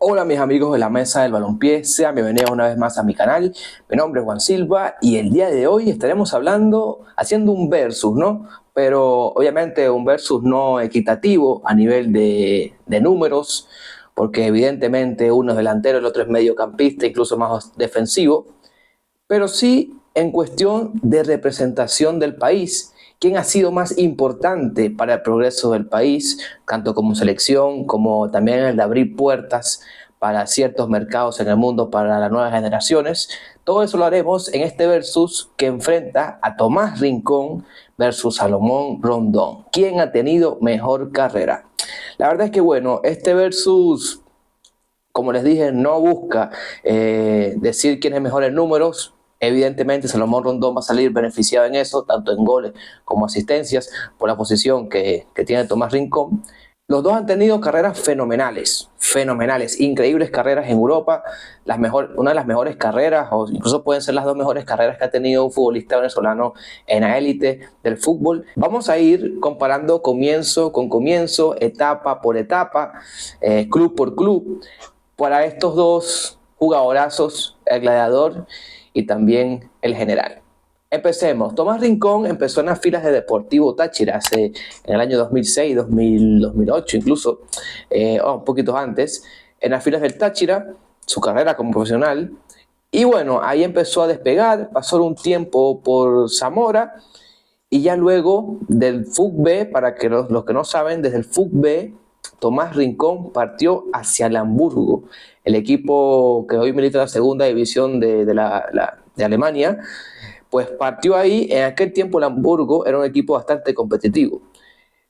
Hola mis amigos de la mesa del balompié, sean bienvenidos una vez más a mi canal. Mi nombre es Juan Silva y el día de hoy estaremos haciendo un versus, ¿no? Pero obviamente un versus no equitativo a nivel de números, porque evidentemente uno es delantero, el otro es mediocampista, incluso más defensivo, pero sí en cuestión de representación del país. ¿Quién ha sido más importante para el progreso del país, tanto como selección, como también el de abrir puertas para ciertos mercados en el mundo para las nuevas generaciones? Todo eso lo haremos en este versus que enfrenta a Tomás Rincón versus Salomón Rondón. ¿Quién ha tenido mejor carrera? La verdad es que bueno, este versus, como les dije, no busca decir quién es mejor en números. Evidentemente Salomón Rondón va a salir beneficiado en eso, tanto en goles como asistencias, por la posición que tiene Tomás Rincón. Los dos han tenido carreras fenomenales, increíbles carreras en Europa, una de las mejores carreras, o incluso pueden ser las dos mejores carreras que ha tenido un futbolista venezolano en la élite del fútbol. Vamos a ir comparando comienzo con comienzo, etapa por etapa, club por club, para estos dos jugadorazos, el gladiador y también el general. Empecemos. Tomás Rincón empezó en las filas de Deportivo Táchira en el año 2006, 2008 incluso, un poquito antes, en las filas del Táchira, su carrera como profesional. Y bueno, ahí empezó a despegar, pasó un tiempo por Zamora y ya luego del FUC B, para que los que no saben, desde el FUC B, Tomás Rincón partió hacia el Hamburgo, el equipo que hoy milita en la segunda división de Alemania. Pues partió ahí. En aquel tiempo el Hamburgo era un equipo bastante competitivo.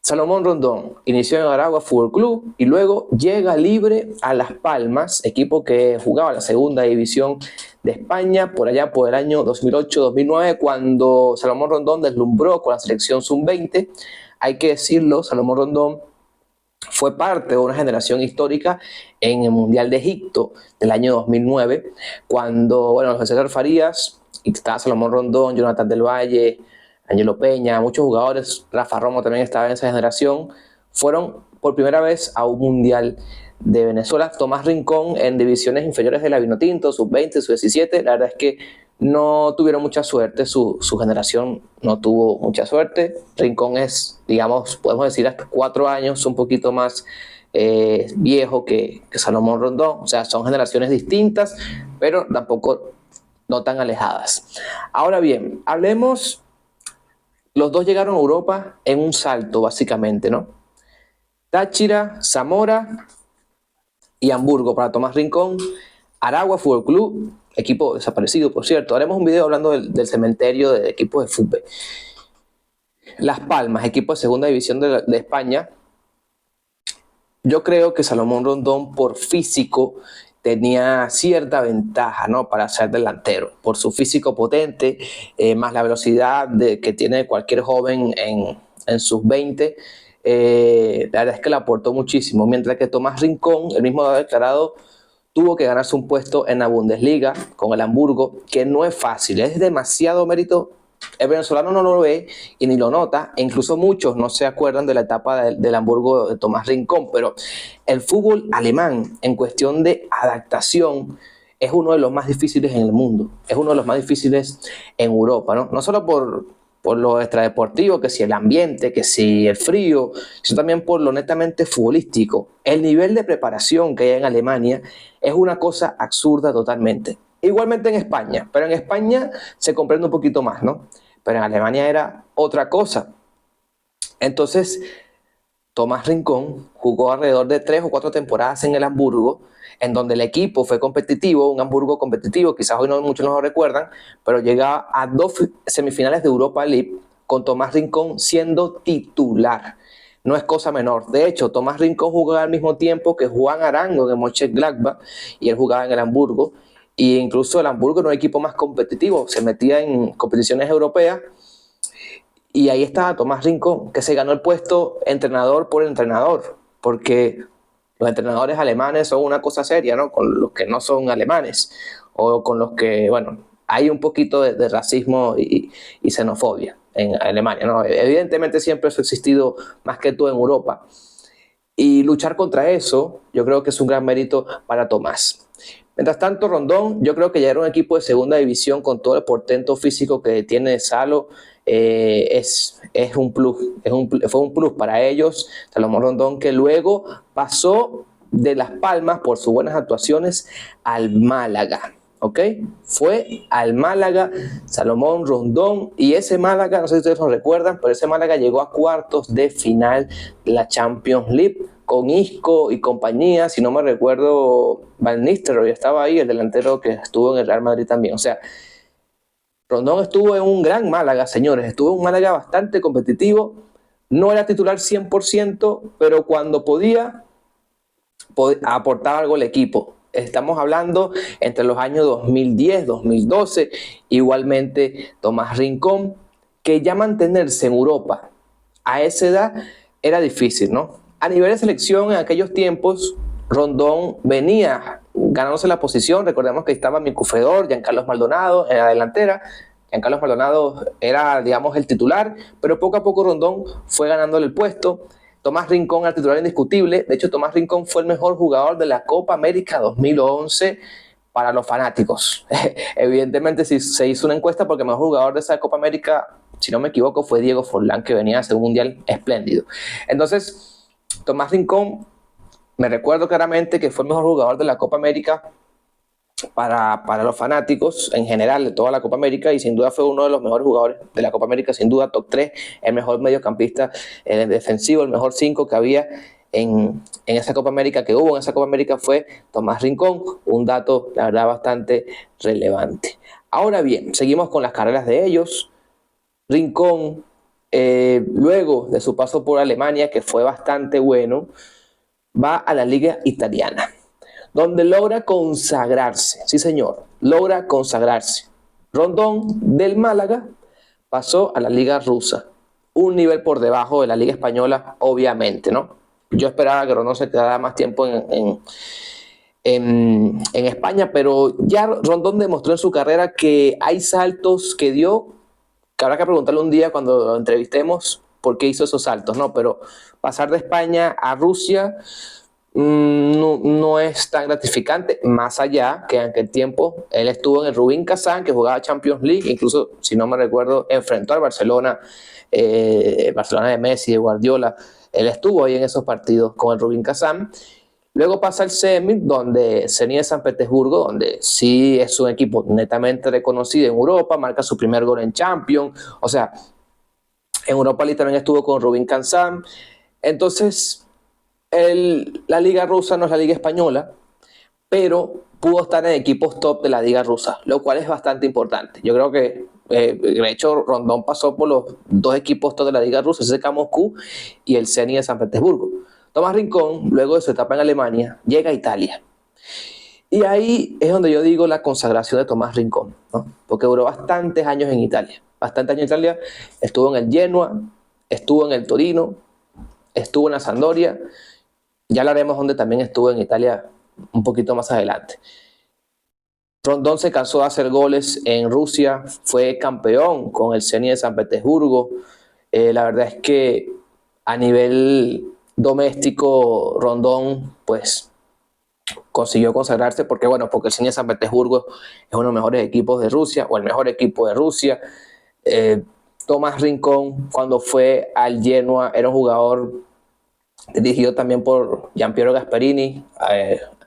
Salomón Rondón inició en Aragua Fútbol Club y luego llega libre a Las Palmas, equipo que jugaba la segunda división de España por allá por el año 2008-2009, cuando Salomón Rondón deslumbró con la selección sub-20. Hay que decirlo, Salomón Rondón fue parte de una generación histórica en el Mundial de Egipto del año 2009, cuando, bueno, José César Farías, y estaba Salomón Rondón, Jonathan del Valle, Angelo Peña, muchos jugadores, Rafa Romo también estaba en esa generación, fueron por primera vez a un Mundial de Venezuela. Tomás Rincón en divisiones inferiores de la Vinotinto, sub-20, sub-17, la verdad es que no tuvieron mucha suerte, su generación no tuvo mucha suerte. Rincón es, digamos, podemos decir hasta 4 años, un poquito más viejo que Salomón Rondón, o sea, son generaciones distintas, pero tampoco no tan alejadas. Ahora bien, hablemos, los dos llegaron a Europa en un salto, básicamente, ¿no? Táchira, Zamora y Hamburgo para Tomás Rincón, Aragua Fútbol Club, equipo desaparecido, por cierto. Haremos un video hablando del cementerio de equipos de fútbol. Las Palmas, equipo de segunda división de España. Yo creo que Salomón Rondón, por físico, tenía cierta ventaja, ¿no?, para ser delantero, por su físico potente, más la velocidad que tiene cualquier joven en sus 20. La verdad es que le aportó muchísimo, mientras que Tomás Rincón, el mismo lo ha declarado, tuvo que ganarse un puesto en la Bundesliga con el Hamburgo, que no es fácil, es demasiado mérito. El venezolano no lo ve y ni lo nota, e incluso muchos no se acuerdan de la etapa del Hamburgo de Tomás Rincón, pero el fútbol alemán, en cuestión de adaptación, es uno de los más difíciles en el mundo, es uno de los más difíciles en Europa, ¿no? No solo por lo extradeportivo, que si el ambiente, que si el frío, sino también por lo netamente futbolístico. El nivel de preparación que hay en Alemania es una cosa absurda totalmente. Igualmente en España, pero en España se comprende un poquito más, ¿no? Pero en Alemania era otra cosa. Entonces, Tomás Rincón jugó alrededor de 3 o 4 temporadas en el Hamburgo, en donde el equipo fue competitivo, un Hamburgo competitivo, quizás hoy muchos no lo recuerdan, pero llegaba a 2 semifinales de Europa League con Tomás Rincón siendo titular. No es cosa menor. De hecho, Tomás Rincón jugaba al mismo tiempo que Juan Arango en el Mönchengladbach y él jugaba en el Hamburgo. Y incluso el Hamburgo era un equipo más competitivo, se metía en competiciones europeas. Y ahí estaba Tomás Rincón, que se ganó el puesto entrenador por entrenador, porque los entrenadores alemanes son una cosa seria, ¿no?, con los que no son alemanes, o con los que, bueno, hay un poquito de racismo y xenofobia en Alemania, ¿no? Evidentemente siempre eso ha existido más que todo en Europa. y luchar contra eso, yo creo que es un gran mérito para Tomás. Mientras tanto, Rondón, yo creo que ya era un equipo de segunda división con todo el portento físico que tiene Salo. Es un plus, fue un plus para ellos. Salomón Rondón, que luego pasó de Las Palmas por sus buenas actuaciones al Málaga. ¿Ok? Fue al Málaga, Salomón Rondón, y ese Málaga, no sé si ustedes lo recuerdan, pero ese Málaga llegó a cuartos de final de la Champions League con Isco y compañía. Si no me recuerdo, Van Nistelrooy estaba ahí, el delantero que estuvo en el Real Madrid también. O sea, Rondón estuvo en un gran Málaga, señores, estuvo en un Málaga bastante competitivo, no era titular 100%, pero cuando podía aportaba algo al equipo. Estamos hablando entre los años 2010, 2012, igualmente Tomás Rincón, que ya mantenerse en Europa a esa edad era difícil, ¿no? A nivel de selección en aquellos tiempos, Rondón venía ganándose la posición. Recordemos que estaba Mico Fedor, Giancarlos Maldonado en la delantera. Giancarlos Maldonado era, digamos, el titular, pero poco a poco Rondón fue ganándole el puesto. Tomás Rincón era titular indiscutible. De hecho, Tomás Rincón fue el mejor jugador de la Copa América 2011 para los fanáticos. Evidentemente se hizo una encuesta porque el mejor jugador de esa Copa América, si no me equivoco, fue Diego Forlán, que venía a hacer un mundial espléndido. Entonces, Tomás Rincón, me recuerdo claramente que fue el mejor jugador de la Copa América para los fanáticos en general de toda la Copa América, y sin duda fue uno de los mejores jugadores de la Copa América, sin duda top 3, el mejor mediocampista defensivo, el mejor 5 que había en esa Copa América, que hubo en esa Copa América, fue Tomás Rincón, un dato la verdad bastante relevante. Ahora bien, seguimos con las carreras de ellos. Rincón, luego de su paso por Alemania, que fue bastante bueno, va a la Liga Italiana, donde logra consagrarse. Sí, señor, logra consagrarse. Rondón del Málaga pasó a la Liga Rusa, un nivel por debajo de la Liga Española, obviamente, ¿no? Yo esperaba que Rondón se quedara más tiempo en España, pero ya Rondón demostró en su carrera que hay saltos que dio, que habrá que preguntarle un día cuando lo entrevistemos por qué hizo esos saltos, ¿no? Pero pasar de España a Rusia no es tan gratificante, más allá que en aquel tiempo él estuvo en el Rubin Kazán, que jugaba Champions League, incluso, si no me recuerdo, enfrentó al Barcelona, Barcelona de Messi, de Guardiola. Él estuvo ahí en esos partidos con el Rubin Kazán. Luego pasa al Zenit, donde Zenit de San Petersburgo, donde sí es un equipo netamente reconocido en Europa, marca su primer gol en Champions. O sea, en Europa League también estuvo con Rubin Kazán. Entonces, la liga rusa no es la liga española, pero pudo estar en equipos top de la liga rusa, lo cual es bastante importante. Yo creo que, de hecho, Rondón pasó por los dos equipos top de la liga rusa, CSKA Moscú y el Zenit de San Petersburgo. Tomás Rincón, luego de su etapa en Alemania, llega a Italia. Y ahí es donde yo digo la consagración de Tomás Rincón, ¿no? Porque duró bastantes años en Italia. Bastantes años en Italia. Estuvo en el Genoa, estuvo en el Torino, estuvo en la Sampdoria. Ya hablaremos donde también estuvo en Italia un poquito más adelante. Rondón se cansó de hacer goles en Rusia, fue campeón con el Zenit de San Petersburgo. La verdad es que a nivel doméstico, Rondón pues consiguió consagrarse porque el Zenit de San Petersburgo es uno de los mejores equipos de Rusia, o el mejor equipo de Rusia. Tomás Rincón, cuando fue al Genoa, era un jugador dirigido también por Giampiero Gasperini,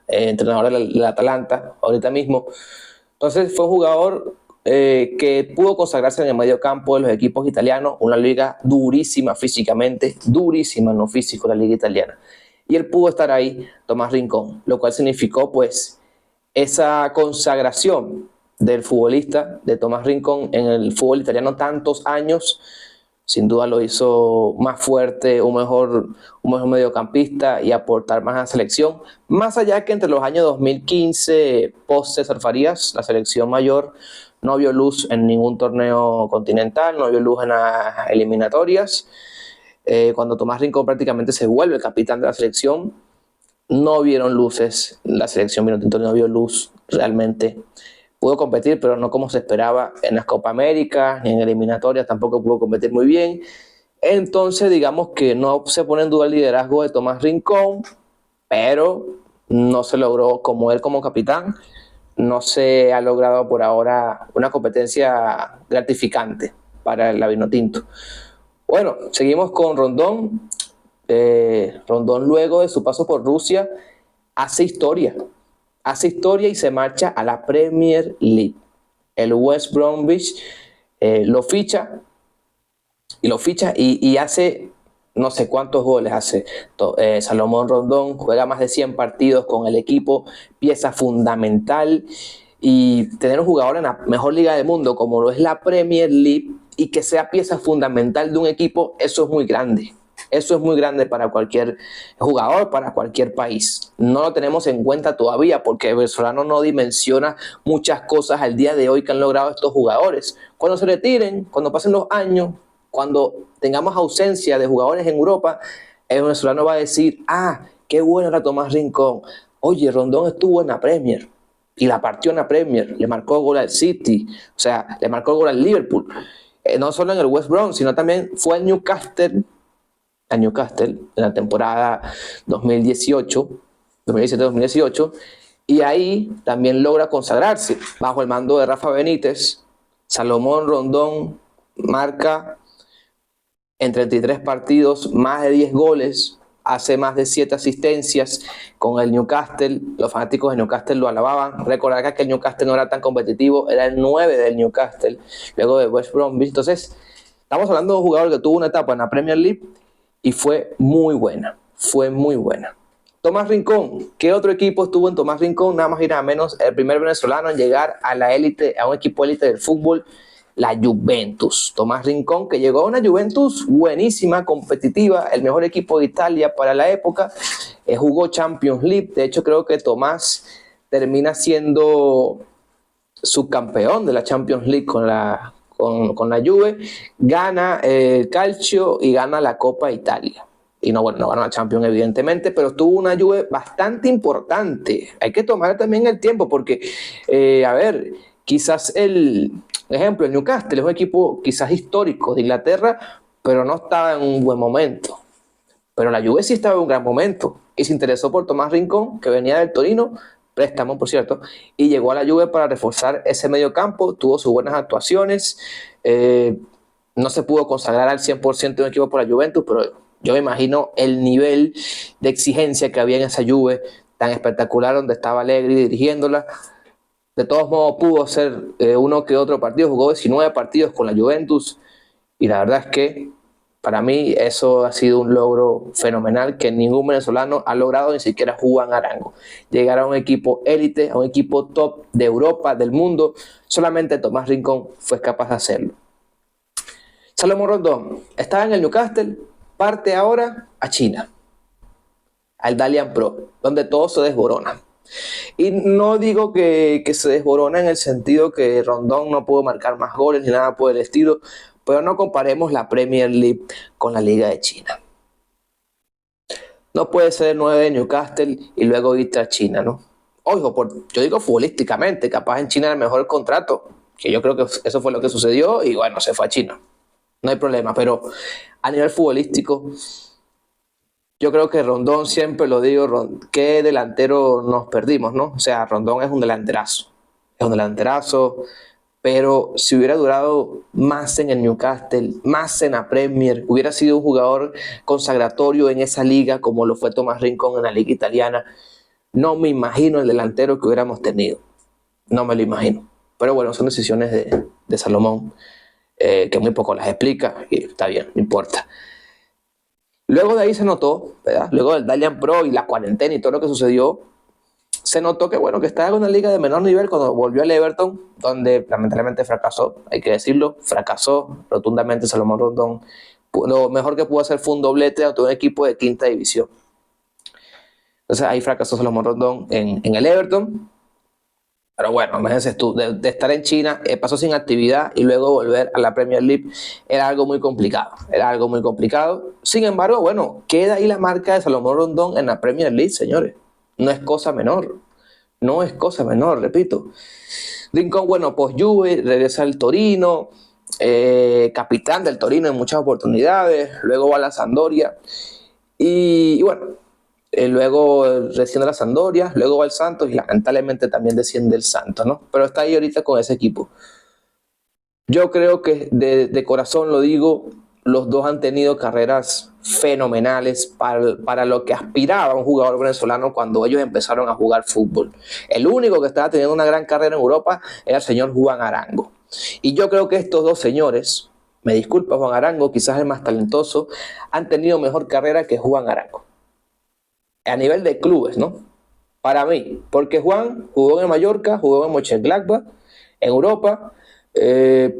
entrenador del Atalanta, ahorita mismo. Entonces fue un jugador que pudo consagrarse en el medio campo de los equipos italianos, una liga durísima físicamente, durísima, no físico, la liga italiana. Y él pudo estar ahí, Tomás Rincón, lo cual significó pues esa consagración del futbolista, de Tomás Rincón, en el fútbol italiano tantos años. Sin duda lo hizo más fuerte, un mejor mediocampista y aportar más a la selección. Más allá que entre los años 2015, post César Farías, la selección mayor no vio luz en ningún torneo continental, no vio luz en las eliminatorias. Cuando Tomás Rincón prácticamente se vuelve el capitán de la selección, no vieron luces. La selección vinotinto no vio luz realmente. Pudo competir, pero no como se esperaba en las Copa América, ni en eliminatorias tampoco pudo competir muy bien. Entonces, digamos que no se pone en duda el liderazgo de Tomás Rincón, pero no se logró como él como capitán, no se ha logrado por ahora una competencia gratificante para el Vinotinto. Bueno, seguimos con Rondón. Rondón, luego de su paso por Rusia, hace historia. Hace historia y se marcha a la Premier League. El West Bromwich lo ficha y hace no sé cuántos goles hace. Salomón Rondón juega más de 100 partidos con el equipo, pieza fundamental, y tener un jugador en la mejor liga del mundo como lo es la Premier League y que sea pieza fundamental de un equipo, eso es muy grande. Eso es muy grande para cualquier jugador, para cualquier país. No lo tenemos en cuenta todavía porque el venezolano no dimensiona muchas cosas al día de hoy que han logrado estos jugadores. Cuando se retiren, cuando pasen los años, cuando tengamos ausencia de jugadores en Europa, el venezolano va a decir, qué bueno era Tomás Rincón. Oye, Rondón estuvo en la Premier y la partió en la Premier, le marcó gol al City, o sea, le marcó gol al Liverpool. No solo en el West Brom, sino también fue al Newcastle en la temporada 2017-2018, y ahí también logra consagrarse. Bajo el mando de Rafa Benítez, Salomón Rondón marca en 33 partidos más de 10 goles, hace más de 7 asistencias con el Newcastle. Los fanáticos de Newcastle lo alababan. Recordar que el Newcastle no era tan competitivo, era el 9 del Newcastle, luego de West Bromwich. Entonces, estamos hablando de un jugador que tuvo una etapa en la Premier League y fue muy buena. Tomás Rincón, ¿qué otro equipo estuvo en Tomás Rincón? Nada más y nada menos, el primer venezolano en llegar a la élite, a un equipo élite del fútbol, la Juventus. Tomás Rincón, que llegó a una Juventus buenísima, competitiva, el mejor equipo de Italia para la época, jugó Champions League. De hecho, creo que Tomás termina siendo subcampeón de la Champions League con la Juve, gana el Calcio y gana la Copa Italia. Y no ganó la Champions evidentemente, pero tuvo una Juve bastante importante. Hay que tomar también el tiempo porque, quizás el Newcastle es un equipo quizás histórico de Inglaterra, pero no estaba en un buen momento. Pero la Juve sí estaba en un gran momento y se interesó por Tomás Rincón, que venía del Torino, préstamo por cierto, y llegó a la Juve para reforzar ese medio campo. Tuvo sus buenas actuaciones, no se pudo consagrar al 100% de un equipo por la Juventus, pero yo me imagino el nivel de exigencia que había en esa Juve tan espectacular, donde estaba Allegri dirigiéndola. De todos modos pudo hacer uno que otro partido, jugó 19 partidos con la Juventus, y la verdad es que para mí eso ha sido un logro fenomenal que ningún venezolano ha logrado, ni siquiera Juan Arango. Llegar a un equipo élite, a un equipo top de Europa, del mundo, solamente Tomás Rincón fue capaz de hacerlo. Salomón Rondón estaba en el Newcastle, parte ahora a China, al Dalian Pro, donde todo se desborona. Y no digo que se desborona en el sentido que Rondón no pudo marcar más goles ni nada por el estilo, pero no comparemos la Premier League con la Liga de China. No puede ser el 9 de Newcastle y luego irte a China, ¿no? Ojo, yo digo futbolísticamente, capaz en China era el mejor contrato, que yo creo que eso fue lo que sucedió y bueno, se fue a China. No hay problema, pero a nivel futbolístico, yo creo que Rondón, siempre lo digo, ¿qué delantero nos perdimos, no? O sea, Rondón es un delanterazo, pero si hubiera durado más en el Newcastle, más en la Premier, hubiera sido un jugador consagratorio en esa liga como lo fue Tomás Rincón en la liga italiana. No me imagino el delantero que hubiéramos tenido, no me lo imagino. Pero bueno, son decisiones de Salomón, que muy poco las explica y está bien, no importa. Luego de ahí se notó, ¿verdad? Luego del Dalian Pro y la cuarentena y todo lo que sucedió, se notó que estaba en una liga de menor nivel cuando volvió al Everton, donde lamentablemente fracasó, hay que decirlo, fracasó rotundamente Salomón Rondón. Lo mejor que pudo hacer fue un doblete ante un equipo de quinta división. Entonces ahí fracasó Salomón Rondón en el Everton. Pero bueno, imagínense tú, de estar en China, pasó sin actividad y luego volver a la Premier League, era algo muy complicado. Sin embargo, queda ahí la marca de Salomón Rondón en la Premier League, señores. No es cosa menor, repito. Rincón, pues Juve, regresa al Torino, capitán del Torino en muchas oportunidades, luego va a la Sampdoria y bueno, luego desciende a la Sampdoria, luego va al Santos y lamentablemente también desciende el Santos, ¿no? Pero está ahí ahorita con ese equipo. Yo creo que de corazón lo digo, los dos han tenido carreras fenomenales para lo que aspiraba un jugador venezolano cuando ellos empezaron a jugar fútbol. El único que estaba teniendo una gran carrera en Europa era el señor Juan Arango. Y yo creo que estos dos señores, me disculpa Juan Arango, quizás el más talentoso, han tenido mejor carrera que Juan Arango. A nivel de clubes, ¿no? Para mí, porque Juan jugó en el Mallorca, jugó en Mönchengladbach, en Europa, eh,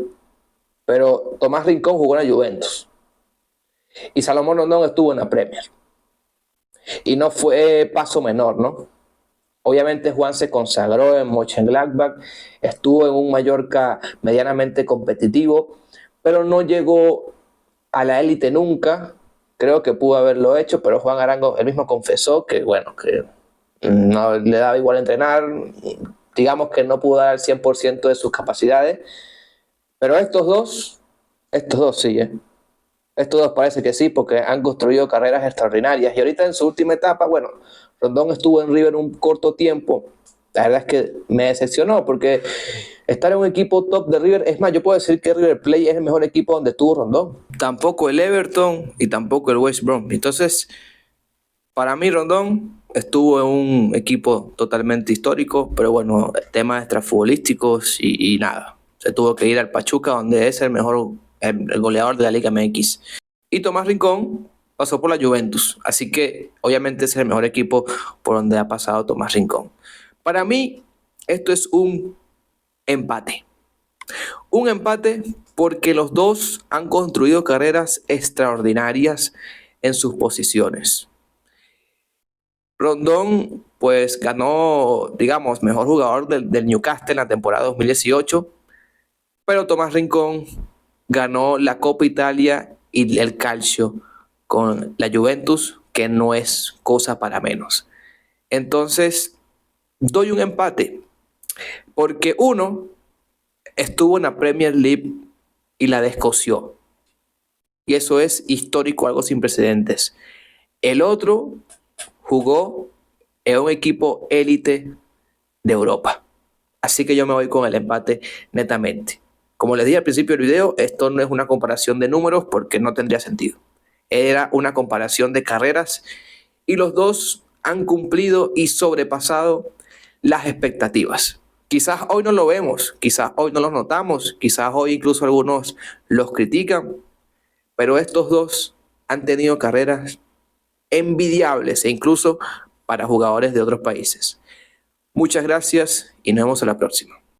pero Tomás Rincón jugó en la Juventus y Salomón Rondón estuvo en la Premier. Y no fue paso menor, ¿no? Obviamente Juan se consagró en Mönchengladbach, estuvo en un Mallorca medianamente competitivo, pero no llegó a la élite nunca. Creo que pudo haberlo hecho, pero Juan Arango él mismo confesó que, bueno, que no le daba igual entrenar, digamos que no pudo dar al 100% de sus capacidades, pero estos dos sí, estos dos parece que sí, porque han construido carreras extraordinarias. Y ahorita en su última etapa, bueno, Rondón estuvo en River un corto tiempo. La verdad es que me decepcionó, porque estar en un equipo top de River, es más, yo puedo decir que River Plate es el mejor equipo donde estuvo Rondón. Tampoco el Everton y tampoco el West Brom. Entonces, para mí Rondón estuvo en un equipo totalmente histórico, pero bueno, temas extrafutbolísticos y nada. Se tuvo que ir al Pachuca, donde es el goleador de la Liga MX. Y Tomás Rincón pasó por la Juventus, así que obviamente es el mejor equipo por donde ha pasado Tomás Rincón. Para mí, esto es un empate. Un empate porque los dos han construido carreras extraordinarias en sus posiciones. Rondón pues ganó, digamos, mejor jugador del Newcastle en la temporada 2018, pero Tomás Rincón ganó la Copa Italia y el Calcio con la Juventus, que no es cosa para menos. Entonces, doy un empate, porque uno estuvo en la Premier League y la descoció, y eso es histórico, algo sin precedentes. El otro jugó en un equipo élite de Europa. Así que yo me voy con el empate netamente. Como les dije al principio del video, esto no es una comparación de números porque no tendría sentido. Era una comparación de carreras y los dos han cumplido y sobrepasado las expectativas. Quizás hoy no lo vemos, quizás hoy no lo notamos, quizás hoy incluso algunos los critican, pero estos dos han tenido carreras envidiables e incluso para jugadores de otros países. Muchas gracias y nos vemos en la próxima.